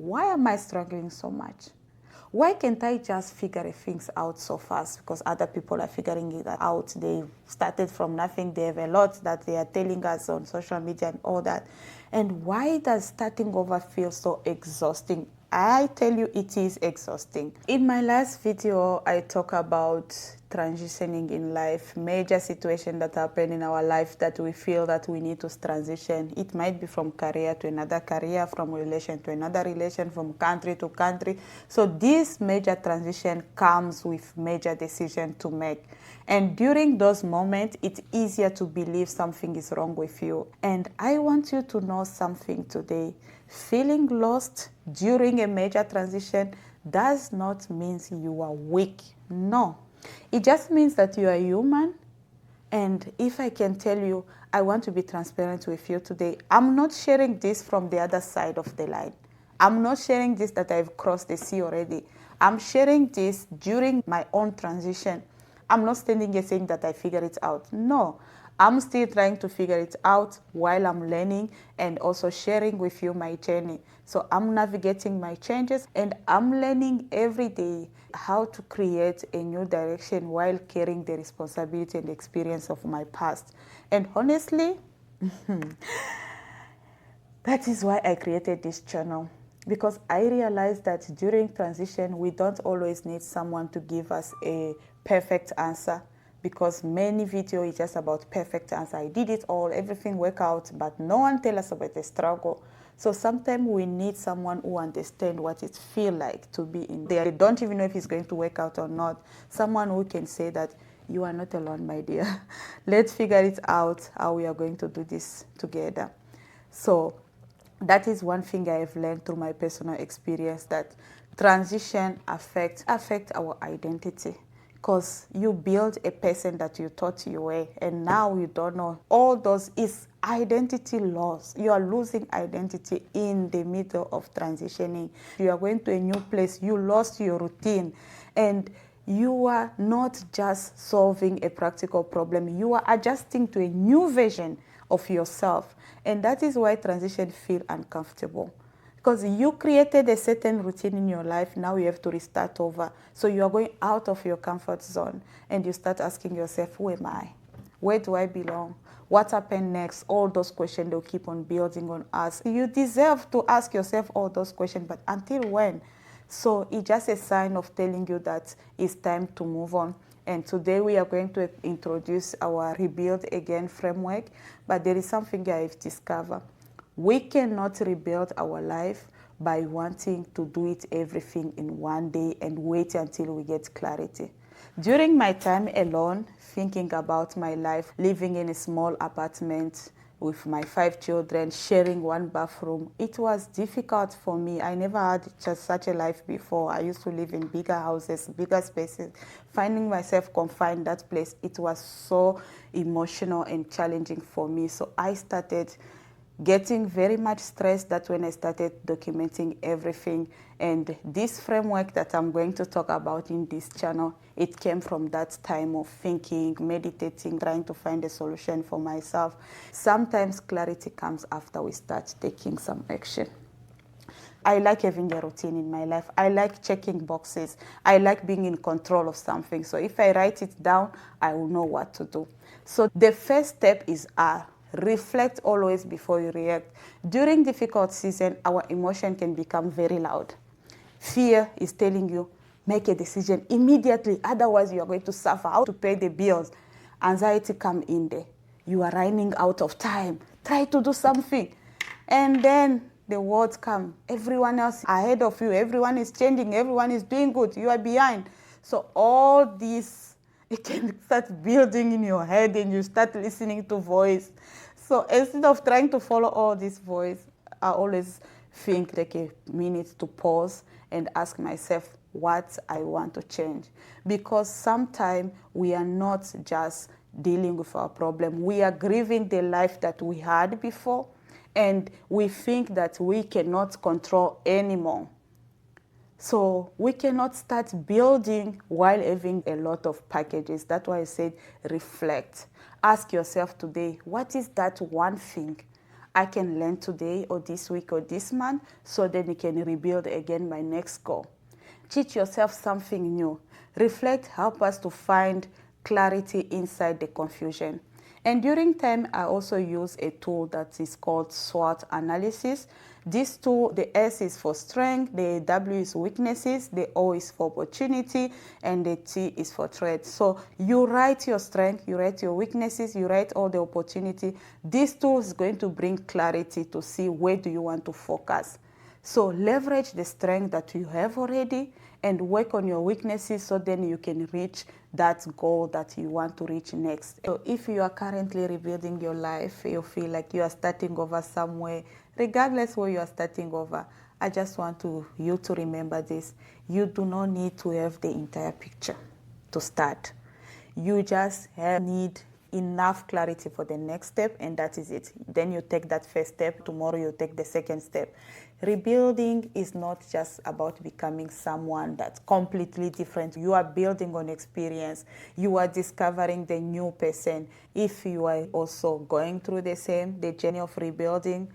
why am I struggling so much? Why can't I just figure things out so fast? Because other people are figuring it out. They started from nothing. They have a lot that they are telling us on social media and all that. And why does starting over feel so exhausting? I tell you, it is exhausting. In my last video, I talk about transitioning in life, major situations that happen in our life that we feel that we need to transition. It might be from career to another career, from relation to another relation, from country to country. So this major transition comes with major decision to make. And during those moments, it's easier to believe something is wrong with you. And I want you to know something today. Feeling lost during a major transition does not mean you are weak. No. It just means that you are human. And if I can tell you, I want to be transparent with you today. I'm not sharing this from the other side of the line. I'm not sharing this that I've crossed the sea already. I'm sharing this during my own transition. I'm not standing here saying that I figured it out. No. I'm still trying to figure it out while I'm learning and also sharing with you my journey. So I'm navigating my changes and I'm learning every day how to create a new direction while carrying the responsibility and experience of my past. And honestly, that is why I created this channel. Because I realized that during transition, we don't always need someone to give us a perfect answer. Because many videos is just about perfect answer. I did it all, everything worked out, but no one tell us about the struggle. So sometimes we need someone who understands what it feels like to be in there. They don't even know if it's going to work out or not. Someone who can say that you are not alone, my dear. Let's figure it out how we are going to do this together. So that is one thing I have learned through my personal experience, that transition affect our identity. Because you build a person that you thought you were, and now you don't know. All those is identity loss. You are losing identity in the middle of transitioning. You are going to a new place. You lost your routine. And you are not just solving a practical problem. You are adjusting to a new version of yourself. And that is why transition feels uncomfortable. Because you created a certain routine in your life, now you have to restart over. So you are going out of your comfort zone and you start asking yourself, who am I? Where do I belong? What happened next? All those questions, they'll keep on building on us. You deserve to ask yourself all those questions, but until when? So it's just a sign of telling you that it's time to move on. And today we are going to introduce our Rebuild Again framework, but there is something I've discovered. We cannot rebuild our life by wanting to do it everything in one day and wait until we get clarity. During my time alone, thinking about my life, living in a small apartment with my 5 children, sharing one bathroom, it was difficult for me. I never had just such a life before. I used to live in bigger houses, bigger spaces. Finding myself confined in that place, it was so emotional and challenging for me. So I started getting very much stressed. That when I started documenting everything. And this framework that I'm going to talk about in this channel, it came from that time of thinking, meditating, trying to find a solution for myself. Sometimes clarity comes after we start taking some action. I like having a routine in my life. I like checking boxes. I like being in control of something. So if I write it down, I will know what to do. So the first step is reflect always before you react. During difficult season, our emotion can become very loud. Fear is telling you, make a decision immediately, otherwise you are going to suffer. How to pay the bills? Anxiety come in there. You are running out of time. Try to do something. And then the words come. Everyone else ahead of you. Everyone is changing. Everyone is doing good. You are behind. So all this, it can start building in your head and you start listening to voice. So instead of trying to follow all this voice, I always think like a minute to pause and ask myself what I want to change. Because sometimes we are not just dealing with our problem. We are grieving the life that we had before, and we think that we cannot control anymore. So we cannot start building while having a lot of packages. That's why I said reflect. Ask yourself today, what is that one thing I can learn today or this week or this month, so then you can rebuild again my next goal. Teach yourself something new. Reflect, help us to find clarity inside the confusion. And during time, I also use a tool that is called SWOT analysis. This tool, the S is for strength, the W is weaknesses, the O is for opportunity, and the T is for threat. So you write your strength, you write your weaknesses, you write all the opportunity. This tool is going to bring clarity to see where do you want to focus. So leverage the strength that you have already and work on your weaknesses, so then you can reach that goal that you want to reach next. So if you are currently rebuilding your life, you feel like you are starting over somewhere, regardless where you are starting over, I just want you to remember this. You do not need to have the entire picture to start. You just need enough clarity for the next step, and that is it. Then you take that first step. Tomorrow you take the second step. Rebuilding is not just about becoming someone that's completely different. You are building on experience. You are discovering the new person. If you are also going through the journey of rebuilding,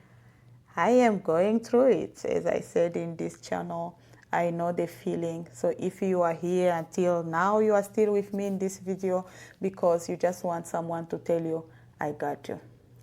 I am going through it. As I said in this channel, I know the feeling. So if you are here until now, you are still with me in this video because you just want someone to tell you, I got you.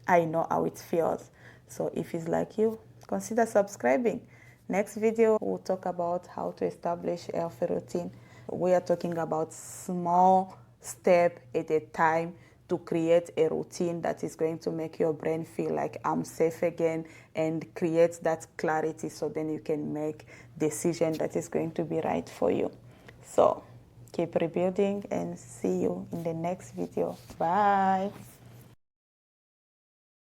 I know how it feels. So if it's like you, consider subscribing. Next video, we'll talk about how to establish a healthy routine. We are talking about small step at a time to create a routine that is going to make your brain feel like I'm safe again and create that clarity, so then you can make decision that is going to be right for you. So keep rebuilding and see you in the next video. Bye.